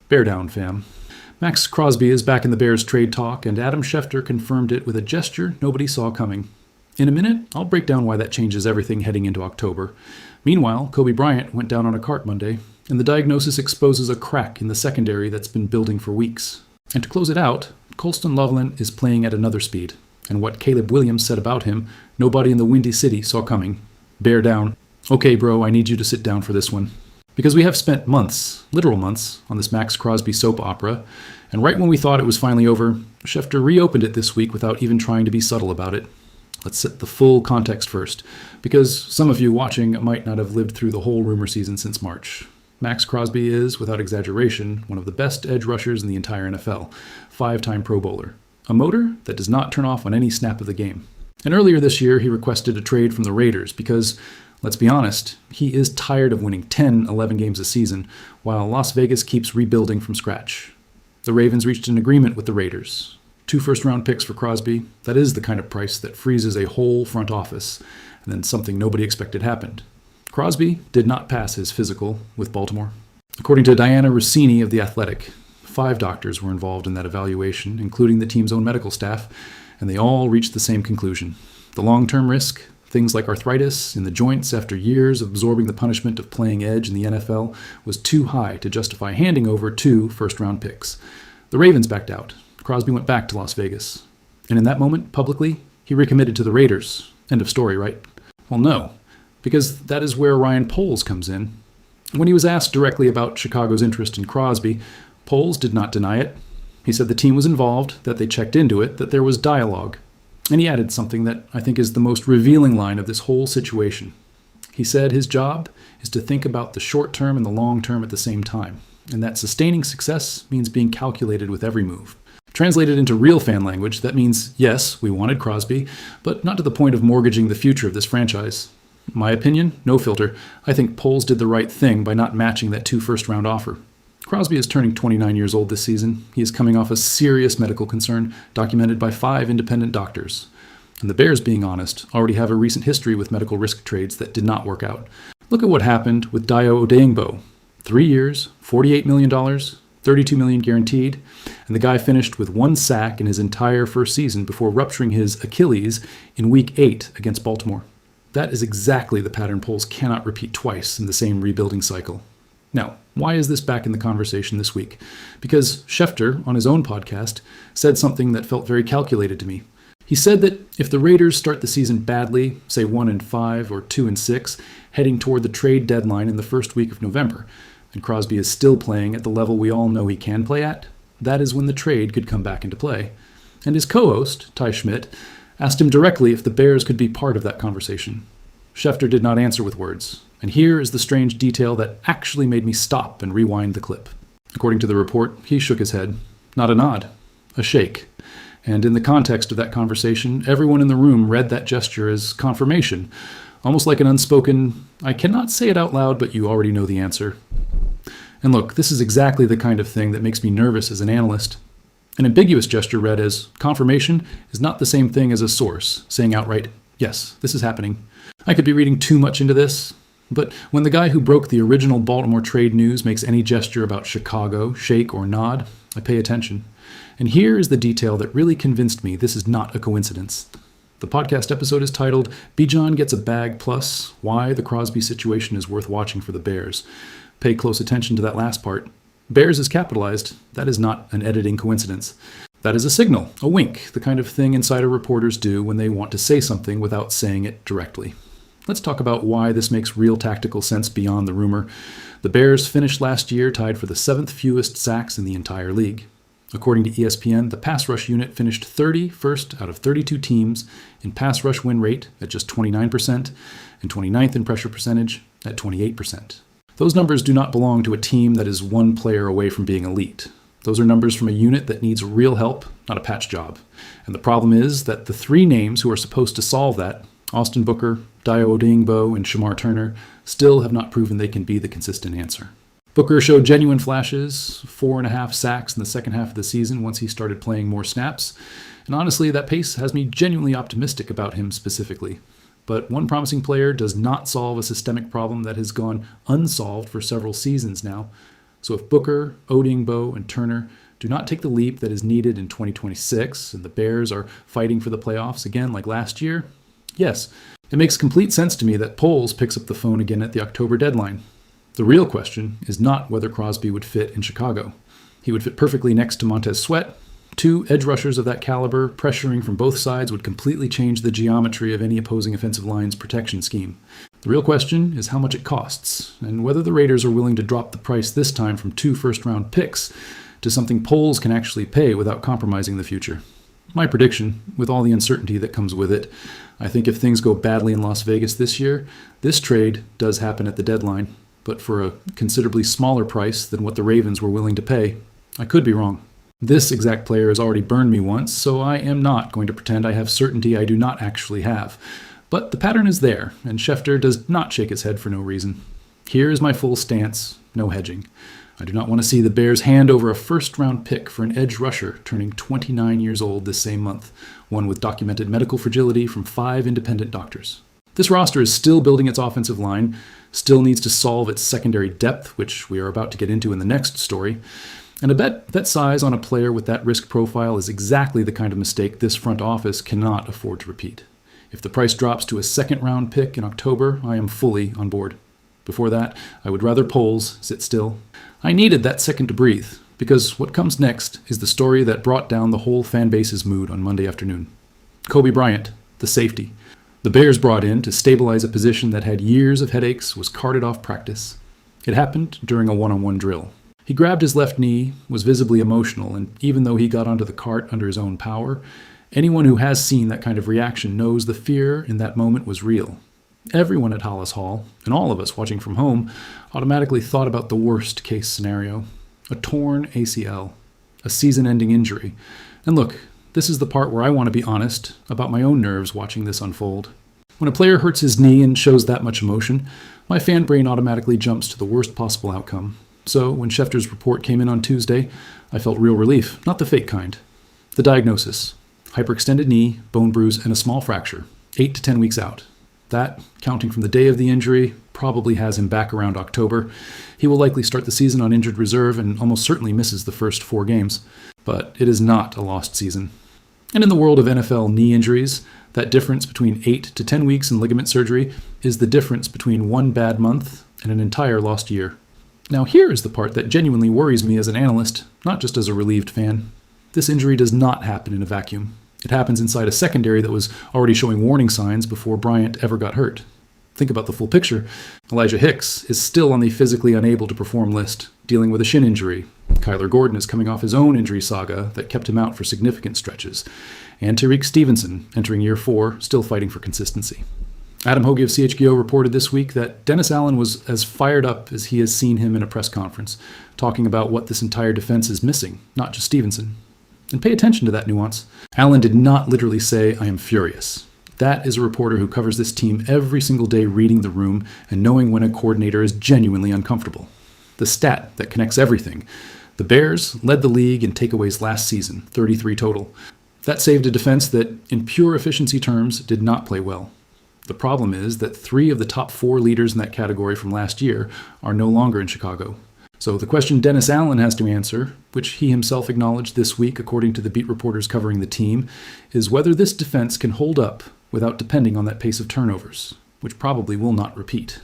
Bear down, fam. Max Crosby is back in the Bears trade talk, and Adam Schefter confirmed it with a gesture nobody saw coming. In a minute, I'll break down why that changes everything heading into October. Meanwhile, Kobe Bryant went down on a cart Monday, and the diagnosis exposes a crack in the secondary that's been building for weeks. And to close it out, Colston Loveland is playing at another speed, and what Caleb Williams said about him, nobody in the Windy City saw coming. Bear down. Okay, bro, I need you to sit down for this one. Because we have spent months, literal months, on this Max Crosby soap opera, and right when we thought it was finally over, Schefter reopened it this week without even trying to be subtle about it. Let's set the full context first, because some of you watching might not have lived through the whole rumor season since March. Max Crosby is, without exaggeration, one of the best edge rushers in the entire NFL, 5-time Pro Bowler. A motor that does not turn off on any snap of the game. And earlier this year, he requested a trade from the Raiders because, let's be honest, he is tired of winning 10, 11 games a season, while Las Vegas keeps rebuilding from scratch. The Ravens reached an agreement with the Raiders. 2 first-round picks for Crosby. That is the kind of price that freezes a whole front office, and then something nobody expected happened. Crosby did not pass his physical with Baltimore. According to Diana Rossini of The Athletic, 5 doctors were involved in that evaluation, including the team's own medical staff, and they all reached the same conclusion. The long-term risk, things like arthritis in the joints after years of absorbing the punishment of playing edge in the NFL, was too high to justify handing over 2 first-round picks. The Ravens backed out. Crosby went back to Las Vegas. And in that moment, publicly, he recommitted to the Raiders. End of story, right? Well, no, because that is where Ryan Poles comes in. When he was asked directly about Chicago's interest in Crosby, Poles did not deny it. He said the team was involved, that they checked into it, that there was dialogue. And he added something that I think is the most revealing line of this whole situation. He said his job is to think about the short term and the long term at the same time, and that sustaining success means being calculated with every move. Translated into real fan language, that means, yes, we wanted Crosby, but not to the point of mortgaging the future of this franchise. My opinion, no filter, I think Poles did the right thing by not matching that 2 first-round offer. Crosby is turning 29 years old this season. He is coming off a serious medical concern, documented by 5 independent doctors. And the Bears, being honest, already have a recent history with medical risk trades that did not work out. Look at what happened with Dayo Odeyingbo. 3 years, $48 million, $32 million guaranteed, and the guy finished with 1 sack in his entire first season before rupturing his Achilles in Week 8 against Baltimore. That is exactly the pattern Poles cannot repeat twice in the same rebuilding cycle. Now, why is this back in the conversation this week? Because Schefter, on his own podcast, said something that felt very calculated to me. He said that if the Raiders start the season badly, say 1-5 or 2-6, heading toward the trade deadline in the first week of November, and Crosby is still playing at the level we all know he can play at, that is when the trade could come back into play. And his co-host, Ty Schmidt, asked him directly if the Bears could be part of that conversation. Schefter did not answer with words, and here is the strange detail that actually made me stop and rewind the clip. According to the report, he shook his head. Not a nod, a shake. And in the context of that conversation, everyone in the room read that gesture as confirmation, almost like an unspoken, I cannot say it out loud, but you already know the answer. And look, this is exactly the kind of thing that makes me nervous as an analyst. An ambiguous gesture read as confirmation is not the same thing as a source saying outright, yes, this is happening. I could be reading too much into this, but when the guy who broke the original Baltimore trade news makes any gesture about Chicago, shake or nod, I pay attention. And here is the detail that really convinced me this is not a coincidence. The podcast episode is titled, Bijan Gets a Bag Plus, Why the Crosby Situation is Worth Watching for the Bears. Pay close attention to that last part. Bears is capitalized. That is not an editing coincidence. That is a signal, a wink, the kind of thing insider reporters do when they want to say something without saying it directly. Let's talk about why this makes real tactical sense beyond the rumor. The Bears finished last year tied for the 7th fewest sacks in the entire league. According to ESPN, the pass rush unit finished 31st out of 32 teams in pass rush win rate at just 29% and 29th in pressure percentage at 28%. Those numbers do not belong to a team that is 1 player away from being elite. Those are numbers from a unit that needs real help, not a patch job. And the problem is that the 3 names who are supposed to solve that, Austin Booker, Dayo Odeyingbo, and Shamar Turner, still have not proven they can be the consistent answer. Booker showed genuine flashes, 4.5 sacks in the second half of the season once he started playing more snaps, and honestly, that pace has me genuinely optimistic about him specifically. But one promising player does not solve a systemic problem that has gone unsolved for several seasons now. So if Booker, Odingbo, and Turner do not take the leap that is needed in 2026, and the Bears are fighting for the playoffs again like last year, yes, it makes complete sense to me that Poles picks up the phone again at the October deadline. The real question is not whether Crosby would fit in Chicago. He would fit perfectly next to Montez Sweat. Two edge rushers of that caliber pressuring from both sides would completely change the geometry of any opposing offensive line's protection scheme. The real question is how much it costs, and whether the Raiders are willing to drop the price this time from 2 first-round picks to something Poles can actually pay without compromising the future. My prediction, with all the uncertainty that comes with it, I think if things go badly in Las Vegas this year, this trade does happen at the deadline, but for a considerably smaller price than what the Ravens were willing to pay. I could be wrong. This exact player has already burned me once, so I am not going to pretend I have certainty I do not actually have. But the pattern is there, and Schefter does not shake his head for no reason. Here is my full stance, no hedging. I do not want to see the Bears hand over a first-round pick for an edge rusher turning 29 years old this same month, one with documented medical fragility from 5 independent doctors. This roster is still building its offensive line, still needs to solve its secondary depth, which we are about to get into in the next story, and a bet size on a player with that risk profile is exactly the kind of mistake this front office cannot afford to repeat. If the price drops to a second-round pick in October, I am fully on board. Before that, I would rather Poles sit still. I needed that second to breathe, because what comes next is the story that brought down the whole fan base's mood on Monday afternoon. Kobe Bryant, the safety. The Bears brought in to stabilize a position that had years of headaches, was carted off practice. It happened during a one-on-one drill. He grabbed his left knee, was visibly emotional, and even though he got onto the cart under his own power, anyone who has seen that kind of reaction knows the fear in that moment was real. Everyone at Hollis Hall, and all of us watching from home, automatically thought about the worst-case scenario. A torn ACL. A season-ending injury. And look, this is the part where I want to be honest about my own nerves watching this unfold. When a player hurts his knee and shows that much emotion, my fan brain automatically jumps to the worst possible outcome. So when Schefter's report came in on Tuesday, I felt real relief, not the fake kind. The diagnosis: hyperextended knee, bone bruise, and a small fracture, 8 to 10 weeks out. That, counting from the day of the injury, probably has him back around October. He will likely start the season on injured reserve and almost certainly misses the first 4 games. But it is not a lost season. And in the world of NFL knee injuries, that difference between 8 to 10 weeks in ligament surgery is the difference between one bad month and an entire lost year. Now here is the part that genuinely worries me as an analyst, not just as a relieved fan. This injury does not happen in a vacuum. It happens inside a secondary that was already showing warning signs before Bryant ever got hurt. Think about the full picture. Elijah Hicks is still on the physically unable to perform list, dealing with a shin injury. Kyler Gordon is coming off his own injury saga that kept him out for significant stretches. And Tariq Stevenson, entering year 4, still fighting for consistency. Adam Hoge of CHGO reported this week that Dennis Allen was as fired up as he has seen him in a press conference, talking about what this entire defense is missing, not just Stevenson. And pay attention to that nuance. Allen did not literally say, "I am furious." That is a reporter who covers this team every single day, reading the room and knowing when a coordinator is genuinely uncomfortable. The stat that connects everything. The Bears led the league in takeaways last season, 33 total. That saved a defense that, in pure efficiency terms, did not play well. The problem is that 3 of the top 4 leaders in that category from last year are no longer in Chicago. So the question Dennis Allen has to answer, which he himself acknowledged this week according to the beat reporters covering the team, is whether this defense can hold up without depending on that pace of turnovers, which probably will not repeat.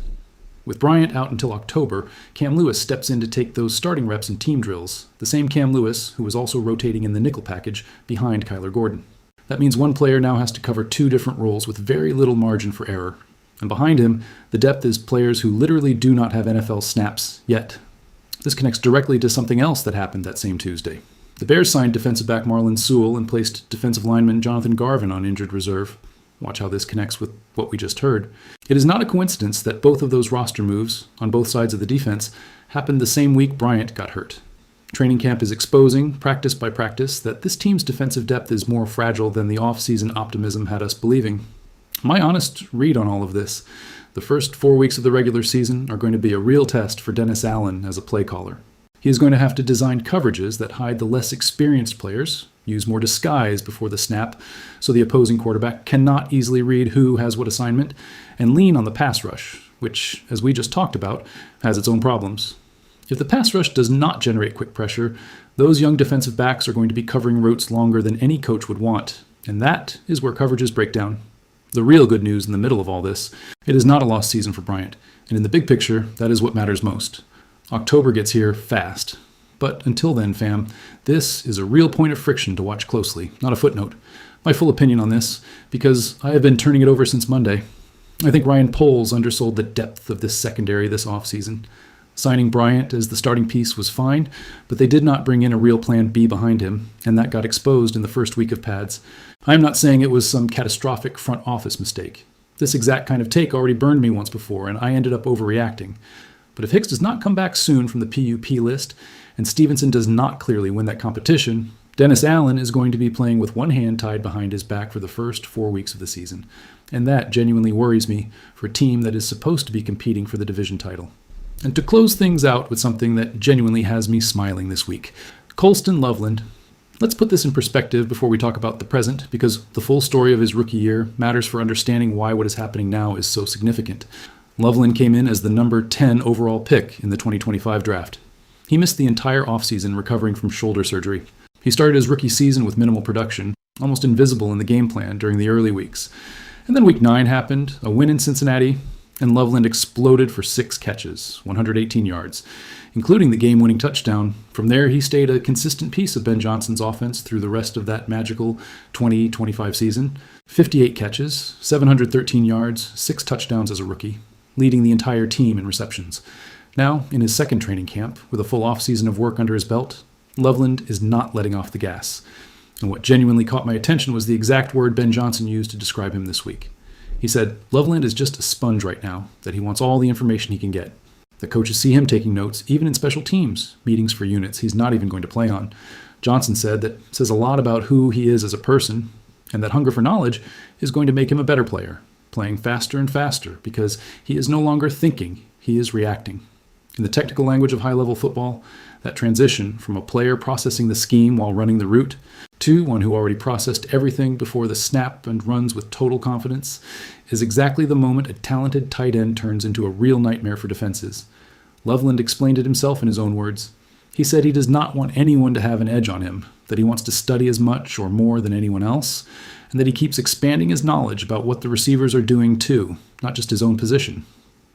With Bryant out until October, Cam Lewis steps in to take those starting reps in team drills, the same Cam Lewis who was also rotating in the nickel package behind Kyler Gordon. That means one player now has to cover 2 different roles with very little margin for error. And behind him, the depth is players who literally do not have NFL snaps yet. This connects directly to something else that happened that same Tuesday. The Bears signed defensive back Marlon Sewell and placed defensive lineman Jonathan Garvin on injured reserve. Watch how this connects with what we just heard. It is not a coincidence that both of those roster moves, on both sides of the defense, happened the same week Bryant got hurt. Training camp is exposing, practice by practice, that this team's defensive depth is more fragile than the off-season optimism had us believing. My honest read on all of this: the first 4 weeks of the regular season are going to be a real test for Dennis Allen as a play caller. He is going to have to design coverages that hide the less experienced players, use more disguise before the snap so the opposing quarterback cannot easily read who has what assignment, and lean on the pass rush, which, as we just talked about, has its own problems. If the pass rush does not generate quick pressure, those young defensive backs are going to be covering routes longer than any coach would want, and that is where coverages break down. The real good news in the middle of all this, it is not a lost season for Bryant, and in the big picture, that is what matters most. October gets here fast. But until then, fam, this is a real point of friction to watch closely, not a footnote. My full opinion on this, because I have been turning it over since Monday. I think Ryan Poles undersold the depth of this secondary this offseason. Signing Bryant as the starting piece was fine, but they did not bring in a real plan B behind him, and that got exposed in the first week of pads. I am not saying it was some catastrophic front office mistake. This exact kind of take already burned me once before, and I ended up overreacting. But if Hicks does not come back soon from the PUP list, and Stevenson does not clearly win that competition, Dennis Allen is going to be playing with one hand tied behind his back for the first 4 weeks of the season. And that genuinely worries me for a team that is supposed to be competing for the division title. And to close things out with something that genuinely has me smiling this week, Colston Loveland. Let's put this in perspective before we talk about the present, because the full story of his rookie year matters for understanding why what is happening now is so significant. Loveland came in as the number 10 overall pick in the 2025 draft. He missed the entire offseason recovering from shoulder surgery. He started his rookie season with minimal production, almost invisible in the game plan during the early weeks. And then week 9 happened, a win in Cincinnati, and Loveland exploded for 6 catches, 118 yards, including the game-winning touchdown. From there, he stayed a consistent piece of Ben Johnson's offense through the rest of that magical 2025 season. 58 catches, 713 yards, 6 touchdowns as a rookie, leading the entire team in receptions. Now, in his second training camp, with a full offseason of work under his belt, Loveland is not letting off the gas. And what genuinely caught my attention was the exact word Ben Johnson used to describe him this week. He said, Loveland is just a sponge right now, that he wants all the information he can get. The coaches see him taking notes, even in special teams, meetings for units he's not even going to play on. Johnson said that says a lot about who he is as a person, and that hunger for knowledge is going to make him a better player, playing faster and faster, because he is no longer thinking, he is reacting. In the technical language of high-level football, that transition from a player processing the scheme while running the route to one who already processed everything before the snap and runs with total confidence is exactly the moment a talented tight end turns into a real nightmare for defenses. Loveland explained it himself in his own words. He said he does not want anyone to have an edge on him, that he wants to study as much or more than anyone else, and that he keeps expanding his knowledge about what the receivers are doing too, not just his own position.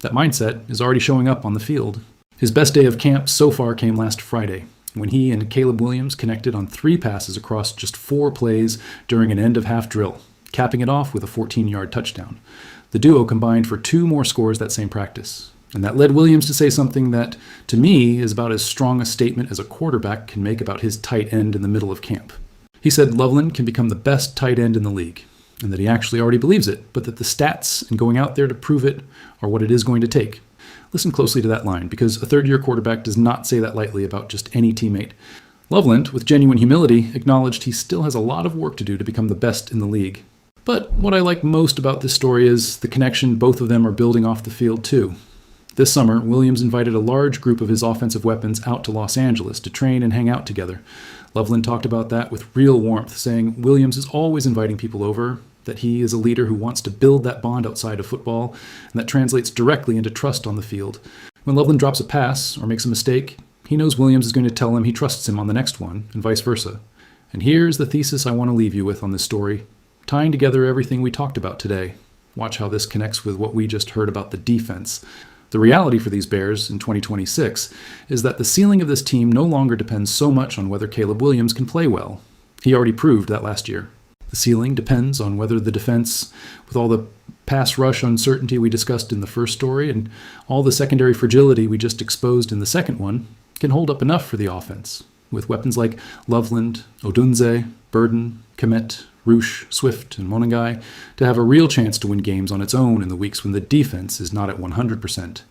That mindset is already showing up on the field. His best day of camp so far came last Friday, when he and Caleb Williams connected on 3 passes across just 4 plays during an end-of-half drill, capping it off with a 14-yard touchdown. The duo combined for 2 more scores that same practice, and that led Williams to say something that, to me, is about as strong a statement as a quarterback can make about his tight end in the middle of camp. He said Loveland can become the best tight end in the league, and that he actually already believes it, but that the stats and going out there to prove it are what it is going to take. Listen closely to that line, because a third-year quarterback does not say that lightly about just any teammate. Loveland, with genuine humility, acknowledged he still has a lot of work to do to become the best in the league. But what I like most about this story is the connection both of them are building off the field, too. This summer, Williams invited a large group of his offensive weapons out to Los Angeles to train and hang out together. Loveland talked about that with real warmth, saying Williams is always inviting people over, that he is a leader who wants to build that bond outside of football, and that translates directly into trust on the field. When Loveland drops a pass or makes a mistake, he knows Williams is going to tell him he trusts him on the next one, and vice versa. And here's the thesis I want to leave you with on this story, tying together everything we talked about today. Watch how this connects with what we just heard about the defense. The reality for these Bears in 2026 is that the ceiling of this team no longer depends so much on whether Caleb Williams can play well. He already proved that last year. The ceiling depends on whether the defense, with all the pass rush uncertainty we discussed in the first story and all the secondary fragility we just exposed in the second one, can hold up enough for the offense, with weapons like Loveland, Odunze, Burden, Komet, Roosh, Swift, and Monangai to have a real chance to win games on its own in the weeks when the defense is not at 100%.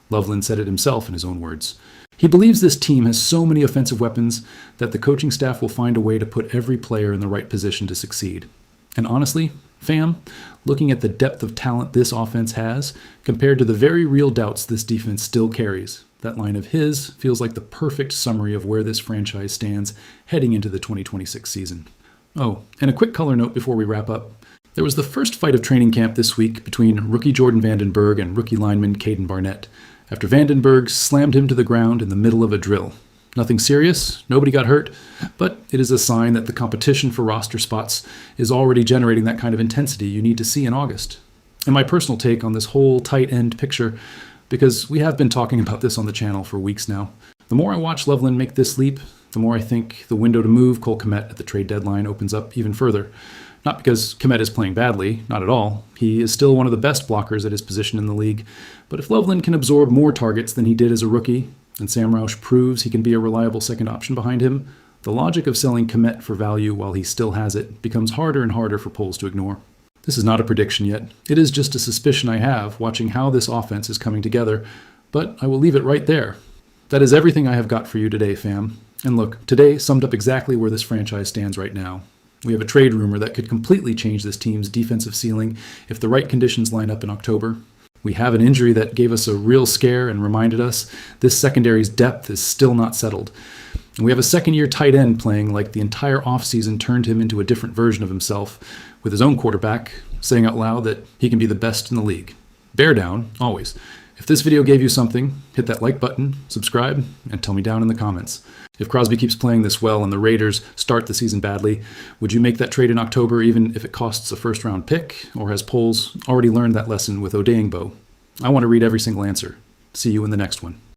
Loveland said it himself in his own words. He believes this team has so many offensive weapons that the coaching staff will find a way to put every player in the right position to succeed. And honestly, fam, looking at the depth of talent this offense has, compared to the very real doubts this defense still carries, that line of his feels like the perfect summary of where this franchise stands heading into the 2026 season. Oh, and a quick color note before we wrap up. There was the first fight of training camp this week between rookie Jordan Vandenberg and rookie lineman Caden Barnett. after Vandenberg slammed him to the ground in the middle of a drill. Nothing serious, nobody got hurt, but it is a sign that the competition for roster spots is already generating that kind of intensity you need to see in August. And my personal take on this whole tight end picture, because we have been talking about this on the channel for weeks now. The more I watch Loveland make this leap, the more I think the window to move Cole Kmet at the trade deadline opens up even further. Not because Kmet is playing badly, not at all. He is still one of the best blockers at his position in the league. But if Loveland can absorb more targets than he did as a rookie, and Sam Roush proves he can be a reliable second option behind him, the logic of selling Kmet for value while he still has it becomes harder and harder for Poles to ignore. This is not a prediction yet. It is just a suspicion I have watching how this offense is coming together, but I will leave it right there. That is everything I have got for you today, fam. And look, today summed up exactly where this franchise stands right now. We have a trade rumor that could completely change this team's defensive ceiling if the right conditions line up in October. We have an injury that gave us a real scare and reminded us this secondary's depth is still not settled. And we have a second-year tight end playing like the entire offseason turned him into a different version of himself, with his own quarterback saying out loud that he can be the best in the league. Bear down, always. If this video gave you something, hit that like button, subscribe, and tell me down in the comments. If Crosby keeps playing this well and the Raiders start the season badly, would you make that trade in October even if it costs a first-round pick? Or has Poles already learned that lesson with Odeyingbo? I want to read every single answer. See you in the next one.